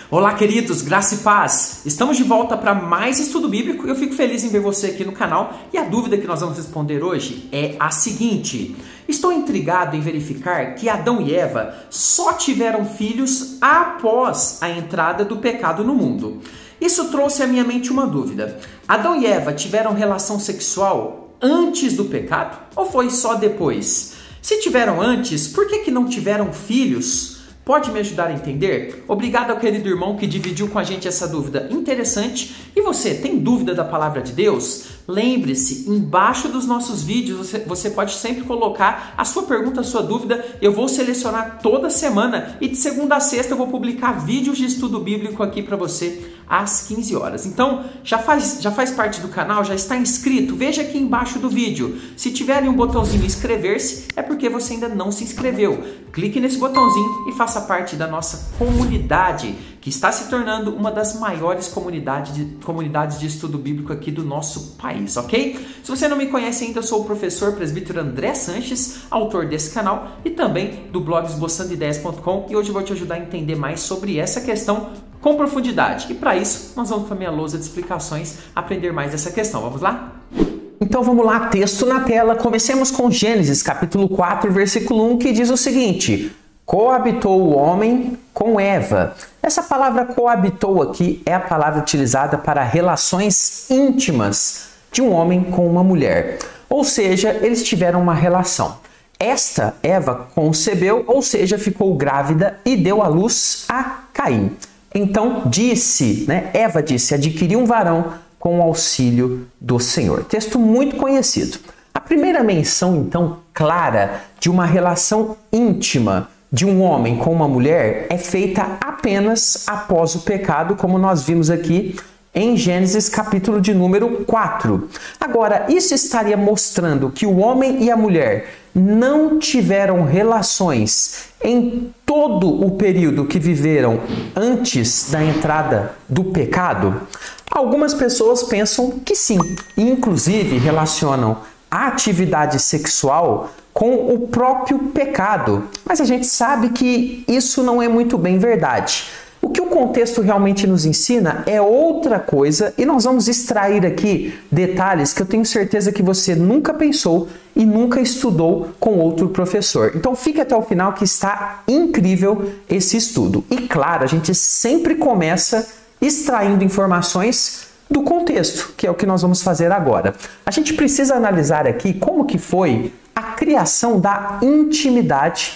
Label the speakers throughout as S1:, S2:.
S1: Olá, queridos, graça e paz! Estamos de volta para mais estudo bíblico e eu fico feliz em ver você aqui no canal. E a dúvida que nós vamos responder hoje é a seguinte: estou intrigado em verificar que Adão e Eva só tiveram filhos após a entrada do pecado no mundo. Isso trouxe à minha mente uma dúvida: Adão e Eva tiveram relação sexual antes do pecado ou foi só depois? Se tiveram antes, por que não tiveram filhos? Pode me ajudar a entender? Obrigado ao querido irmão que dividiu com a gente essa dúvida interessante. E você, tem dúvida da palavra de Deus? Lembre-se, embaixo dos nossos vídeos você pode sempre colocar a sua pergunta, a sua dúvida. Eu vou selecionar toda semana e de segunda a sexta eu vou publicar vídeos de estudo bíblico aqui para você às 15 horas. Então, já faz parte do canal? Já está inscrito? Veja aqui embaixo do vídeo. Se tiver um botãozinho inscrever-se, é porque você ainda não se inscreveu. Clique nesse botãozinho e faça parte da nossa comunidade, que está se tornando uma das maiores comunidades de estudo bíblico aqui do nosso país, ok? Se você não me conhece ainda, eu sou o professor presbítero André Sanches, autor desse canal e também do blog esboçandoideias.com, e hoje eu vou te ajudar a entender mais sobre essa questão com profundidade. E para isso, nós vamos para a minha lousa de explicações aprender mais dessa questão. Vamos lá? Então vamos lá, texto na tela. Comecemos com Gênesis, capítulo 4, versículo 1, que diz o seguinte: coabitou o homem com Eva. Essa palavra coabitou aqui é a palavra utilizada para relações íntimas de um homem com uma mulher. Ou seja, eles tiveram uma relação. Esta Eva concebeu, ou seja, ficou grávida e deu à luz a Caim. Então Eva disse, adquiri um varão com o auxílio do Senhor. Texto muito conhecido. A primeira menção, então, clara de uma relação íntima de um homem com uma mulher é feita apenas após o pecado, como nós vimos aqui em Gênesis capítulo de número 4. Agora, isso estaria mostrando que o homem e a mulher não tiveram relações em todo o período que viveram antes da entrada do pecado? Algumas pessoas pensam que sim, e inclusive relacionam a atividade sexual com o próprio pecado. Mas a gente sabe que isso não é muito bem verdade. O que o contexto realmente nos ensina é outra coisa e nós vamos extrair aqui detalhes que eu tenho certeza que você nunca pensou e nunca estudou com outro professor. Então fique até o final que está incrível esse estudo. E claro, a gente sempre começa extraindo informações do contexto, que é o que nós vamos fazer agora. A gente precisa analisar aqui como que foi a criação da intimidade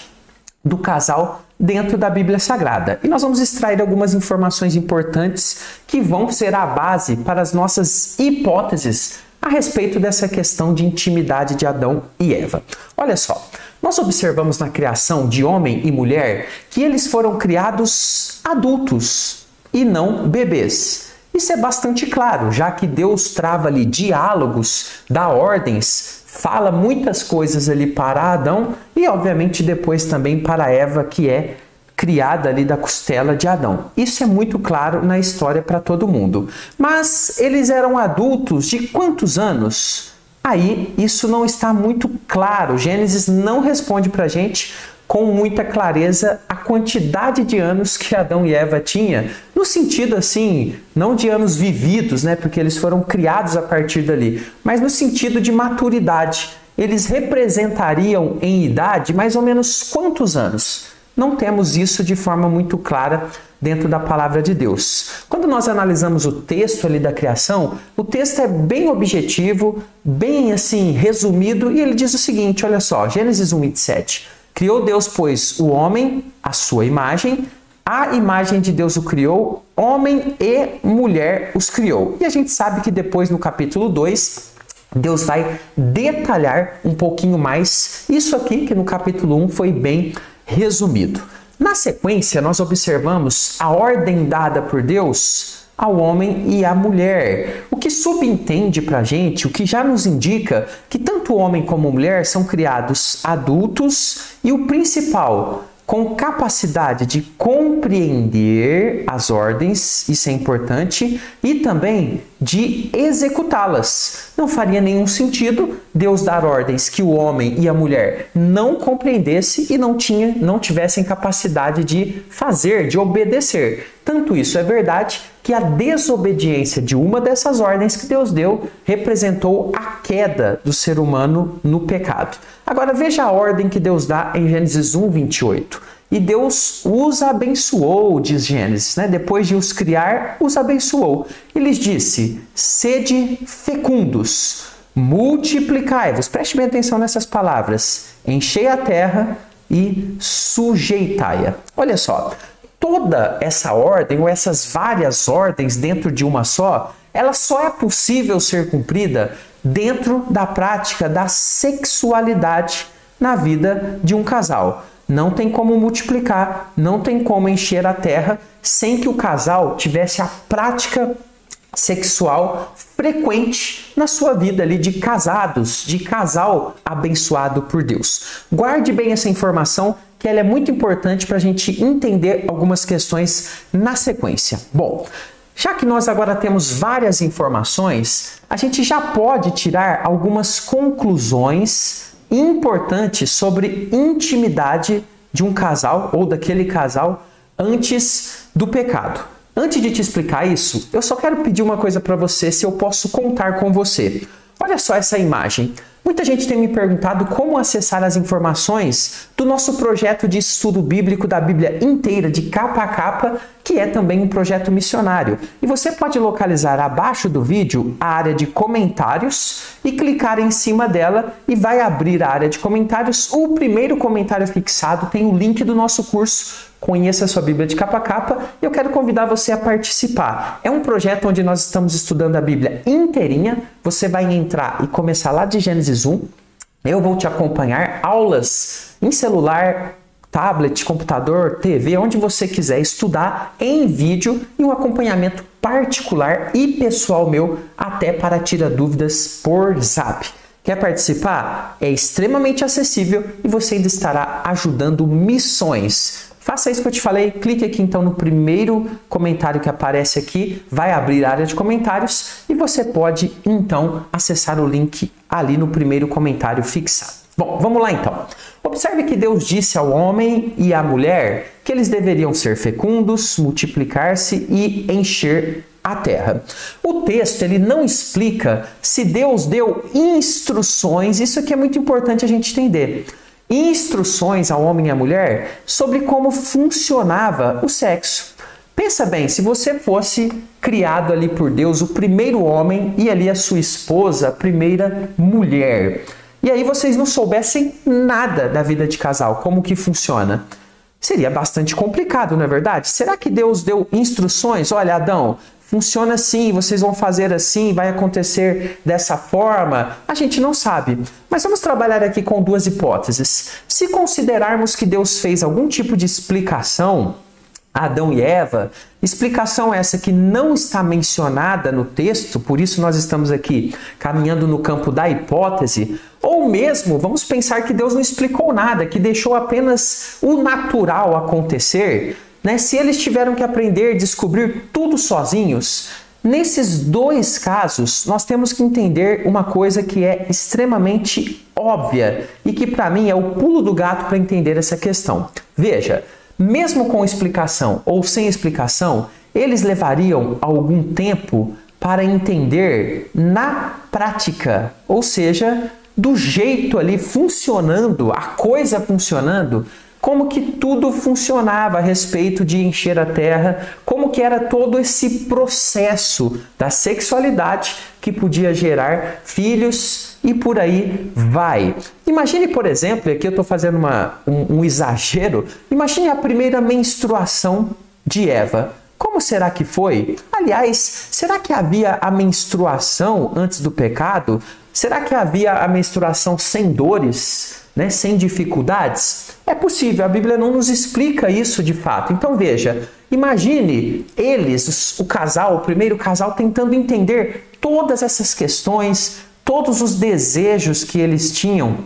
S1: do casal dentro da Bíblia Sagrada. E nós vamos extrair algumas informações importantes que vão ser a base para as nossas hipóteses a respeito dessa questão de intimidade de Adão e Eva. Olha só, nós observamos na criação de homem e mulher que eles foram criados adultos e não bebês. Isso é bastante claro, já que Deus trava ali diálogos, dá ordens, fala muitas coisas ali para Adão e obviamente depois também para Eva, que é criada ali da costela de Adão. Isso é muito claro na história para todo mundo. Mas eles eram adultos de quantos anos? Aí isso não está muito claro. Gênesis não responde para a gente com muita clareza a quantidade de anos que Adão e Eva tinham, no sentido assim, não de anos vividos, né, porque eles foram criados a partir dali, mas no sentido de maturidade. Eles representariam em idade mais ou menos quantos anos? Não temos isso de forma muito clara dentro da palavra de Deus. Quando nós analisamos o texto ali da criação, o texto é bem objetivo, bem assim resumido, e ele diz o seguinte, olha só, Gênesis 1:27. Criou Deus, pois, o homem, à sua imagem, a imagem de Deus o criou, homem e mulher os criou. E a gente sabe que depois, no capítulo 2, Deus vai detalhar um pouquinho mais isso aqui, que no capítulo 1 foi bem resumido. Na sequência, nós observamos a ordem dada por Deus ao homem e à mulher, o que subentende para a gente, o que já nos indica que tanto o homem como a mulher são criados adultos e o principal, com capacidade de compreender as ordens, isso é importante, e também de executá-las. Não faria nenhum sentido Deus dar ordens que o homem e a mulher não compreendessem e não tivessem capacidade de fazer, de obedecer. Tanto isso é verdade que a desobediência de uma dessas ordens que Deus deu representou a queda do ser humano no pecado. Agora veja a ordem que Deus dá em Gênesis 1, 28. E Deus os abençoou, diz Gênesis, né? Depois de os criar, os abençoou. E lhes disse: sede fecundos, multiplicai-vos. Preste bem atenção nessas palavras. Enchei a terra e sujeitai-a. Olha só, toda essa ordem, ou essas várias ordens dentro de uma só, ela só é possível ser cumprida dentro da prática da sexualidade na vida de um casal. Não tem como multiplicar, não tem como encher a terra sem que o casal tivesse a prática sexual frequente na sua vida ali de casados, de casal abençoado por Deus. Guarde bem essa informação, que ela é muito importante para a gente entender algumas questões na sequência. Bom, já que nós agora temos várias informações, a gente já pode tirar algumas conclusões importante sobre intimidade de um casal ou daquele casal antes do pecado. Antes de te explicar isso, eu só quero pedir uma coisa para você, se eu posso contar com você. Olha só essa imagem. Muita gente tem me perguntado como acessar as informações do nosso projeto de estudo bíblico da Bíblia inteira, de capa a capa, que é também um projeto missionário. E você pode localizar abaixo do vídeo a área de comentários e clicar em cima dela e vai abrir a área de comentários. O primeiro comentário fixado tem o link do nosso curso Conheça a sua Bíblia de capa a capa, e eu quero convidar você a participar. É um projeto onde nós estamos estudando a Bíblia inteirinha. Você vai entrar e começar lá de Gênesis 1. Eu vou te acompanhar, aulas em celular, tablet, computador, TV, onde você quiser estudar em vídeo, e um acompanhamento particular e pessoal meu, até para tirar dúvidas por Zap. Quer participar? É extremamente acessível e você ainda estará ajudando missões. Faça isso que eu te falei, clique aqui então no primeiro comentário que aparece aqui, vai abrir a área de comentários e você pode então acessar o link ali no primeiro comentário fixado. Bom, vamos lá então. Observe que Deus disse ao homem e à mulher que eles deveriam ser fecundos, multiplicar-se e encher a terra. O texto ele não explica se Deus deu instruções, isso aqui é muito importante a gente entender. Instruções ao homem e à mulher sobre como funcionava o sexo. Pensa bem, se você fosse criado ali por Deus, o primeiro homem e ali a sua esposa, a primeira mulher, e aí vocês não soubessem nada da vida de casal, como que funciona, seria bastante complicado, não é verdade? Será que Deus deu instruções? Olha, Adão, funciona assim, vocês vão fazer assim, vai acontecer dessa forma? A gente não sabe. Mas vamos trabalhar aqui com duas hipóteses. Se considerarmos que Deus fez algum tipo de explicação a Adão e Eva, explicação essa que não está mencionada no texto, por isso nós estamos aqui caminhando no campo da hipótese, ou mesmo vamos pensar que Deus não explicou nada, que deixou apenas o natural acontecer, né? Se eles tiveram que aprender, descobrir tudo sozinhos, nesses dois casos, nós temos que entender uma coisa que é extremamente óbvia e que para mim é o pulo do gato para entender essa questão. Veja, mesmo com explicação ou sem explicação, eles levariam algum tempo para entender na prática, ou seja, do jeito ali funcionando, a coisa funcionando, como que tudo funcionava a respeito de encher a terra, como que era todo esse processo da sexualidade que podia gerar filhos e por aí vai. Imagine, por exemplo, aqui eu estou fazendo um exagero, imagine a primeira menstruação de Eva. Como será que foi? Aliás, será que havia a menstruação antes do pecado? Será que havia a menstruação sem dores? Né, sem dificuldades? É possível, a Bíblia não nos explica isso de fato. Então veja, imagine eles, o casal, o primeiro casal, tentando entender todas essas questões, todos os desejos que eles tinham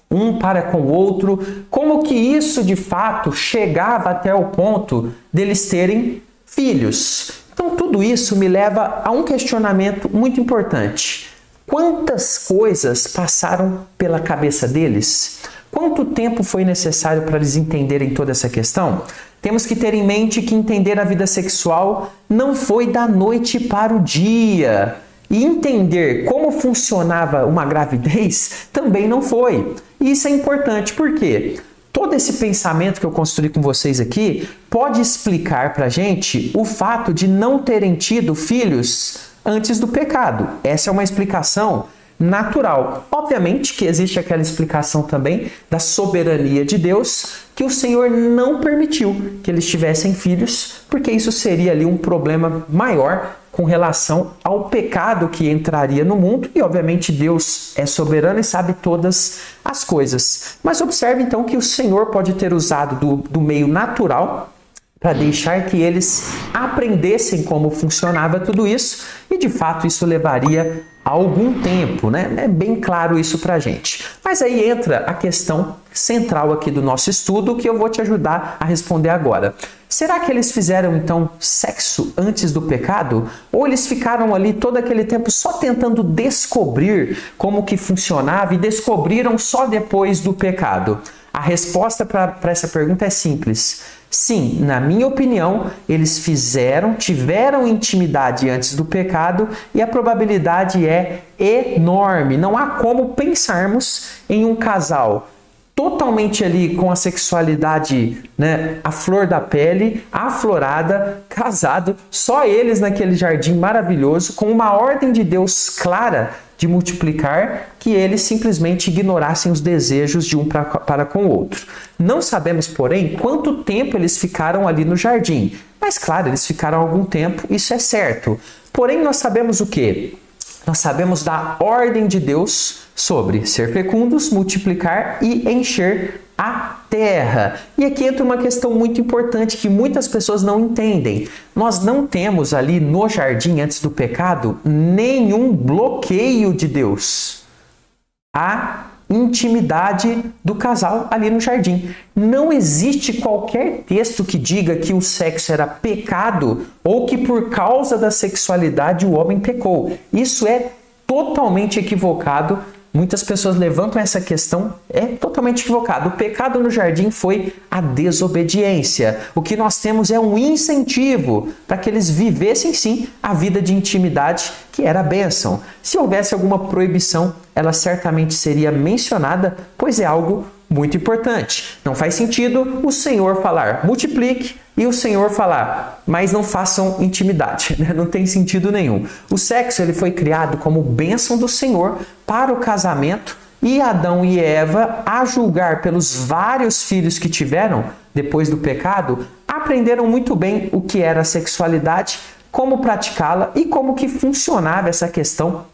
S1: um para com o outro, como que isso de fato chegava até o ponto deles terem filhos. Então tudo isso me leva a um questionamento muito importante. Quantas coisas passaram pela cabeça deles? Quanto tempo foi necessário para eles entenderem toda essa questão? temos que ter em mente que entender a vida sexual não foi da noite para o dia. E entender como funcionava uma gravidez também não foi. E isso é importante, por quê? Todo esse pensamento que eu construí com vocês aqui pode explicar para a gente o fato de não terem tido filhos antes do pecado. Essa é uma explicação natural. Obviamente que existe aquela explicação também da soberania de Deus, que o Senhor não permitiu que eles tivessem filhos, porque isso seria ali um problema maior com relação ao pecado que entraria no mundo, e obviamente Deus é soberano e sabe todas as coisas. Mas observe então que o Senhor pode ter usado do meio natural para deixar que eles aprendessem como funcionava tudo isso, e de fato isso levaria algum tempo, né? É bem claro isso para a gente. Mas aí entra a questão central aqui do nosso estudo, que eu vou te ajudar a responder agora. Será que eles fizeram então sexo antes do pecado? Ou eles ficaram ali todo aquele tempo só tentando descobrir como que funcionava e descobriram só depois do pecado? A resposta para essa pergunta é simples. Sim, na minha opinião, eles tiveram intimidade antes do pecado, e a probabilidade é enorme. Não há como pensarmos em um casal totalmente ali com a sexualidade, né, à flor da pele, aflorada, casado, só eles naquele jardim maravilhoso, com uma ordem de Deus clara de multiplicar, que eles simplesmente ignorassem os desejos de um para com o outro. Não sabemos, porém, quanto tempo eles ficaram ali no jardim. Mas, claro, eles ficaram algum tempo, isso é certo. Porém, nós sabemos o quê? Nós sabemos da ordem de Deus sobre ser fecundos, multiplicar e encher a terra. E aqui entra uma questão muito importante que muitas pessoas não entendem. Nós não temos ali no jardim, antes do pecado, nenhum bloqueio de Deus. A intimidade do casal ali no jardim. Não existe qualquer texto que diga que o sexo era pecado ou que por causa da sexualidade o homem pecou. Isso é totalmente equivocado. Muitas pessoas levantam essa questão, é totalmente equivocado. O pecado no jardim foi a desobediência. O que nós temos é um incentivo para que eles vivessem sim a vida de intimidade, que era a bênção. Se houvesse alguma proibição, ela certamente seria mencionada, pois é algo muito importante. Não faz sentido o Senhor falar multiplique e o Senhor falar, mas não façam intimidade. Não tem sentido nenhum. O sexo ele foi criado como bênção do Senhor para o casamento, e Adão e Eva, a julgar pelos vários filhos que tiveram depois do pecado, aprenderam muito bem o que era a sexualidade, como praticá-la e como que funcionava essa questão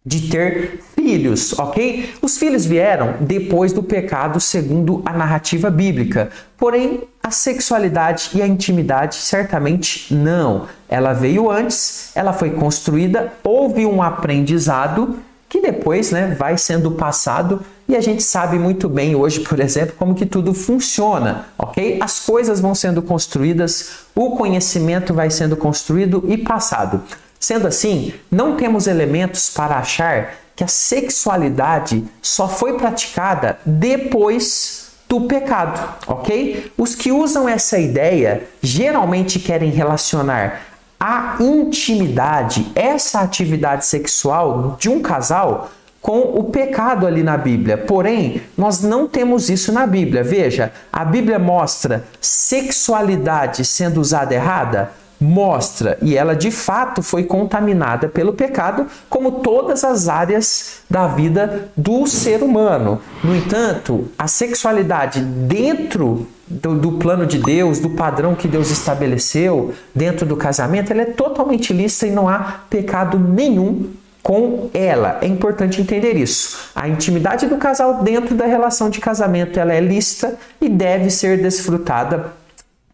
S1: de ter filhos, ok? Os filhos vieram depois do pecado, segundo a narrativa bíblica. Porém, a sexualidade e a intimidade certamente não. Ela veio antes, ela foi construída, houve um aprendizado que depois, né, vai sendo passado, e a gente sabe muito bem hoje, por exemplo, como que tudo funciona, ok? As coisas vão sendo construídas, o conhecimento vai sendo construído e passado. Sendo assim, não temos elementos para achar que a sexualidade só foi praticada depois do pecado, ok? Os que usam essa ideia geralmente querem relacionar a intimidade, essa atividade sexual de um casal, com o pecado ali na Bíblia. Porém, nós não temos isso na Bíblia. Veja, a Bíblia mostra sexualidade sendo usada errada? Mostra, e ela de fato foi contaminada pelo pecado, como todas as áreas da vida do ser humano. No entanto, a sexualidade dentro do plano de Deus, do padrão que Deus estabeleceu dentro do casamento, ela é totalmente lícita e não há pecado nenhum com ela. É importante entender isso. A intimidade do casal dentro da relação de casamento, ela é lícita e deve ser desfrutada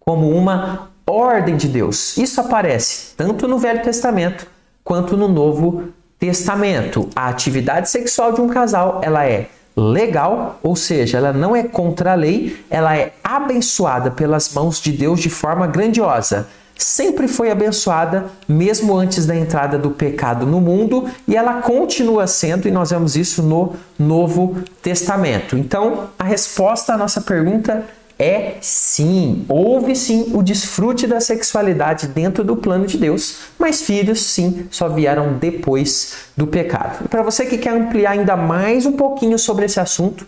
S1: como uma ordem de Deus. Isso aparece tanto no Velho Testamento quanto no Novo Testamento. A atividade sexual de um casal, ela é legal, ou seja, ela não é contra a lei, ela é abençoada pelas mãos de Deus de forma grandiosa. Sempre foi abençoada, mesmo antes da entrada do pecado no mundo, e ela continua sendo, e nós vemos isso no Novo Testamento. Então, a resposta à nossa pergunta Sim, houve sim o desfrute da sexualidade dentro do plano de Deus, mas filhos sim só vieram depois do pecado. E para você que quer ampliar ainda mais um pouquinho sobre esse assunto,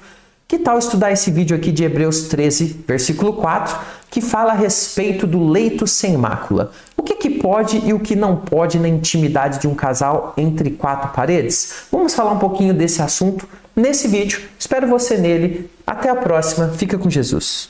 S1: que tal estudar esse vídeo aqui de Hebreus 13, versículo 4, que fala a respeito do leito sem mácula? O que pode e o que não pode na intimidade de um casal entre quatro paredes? Vamos falar um pouquinho desse assunto nesse vídeo. Espero você nele. Até a próxima. Fica com Jesus.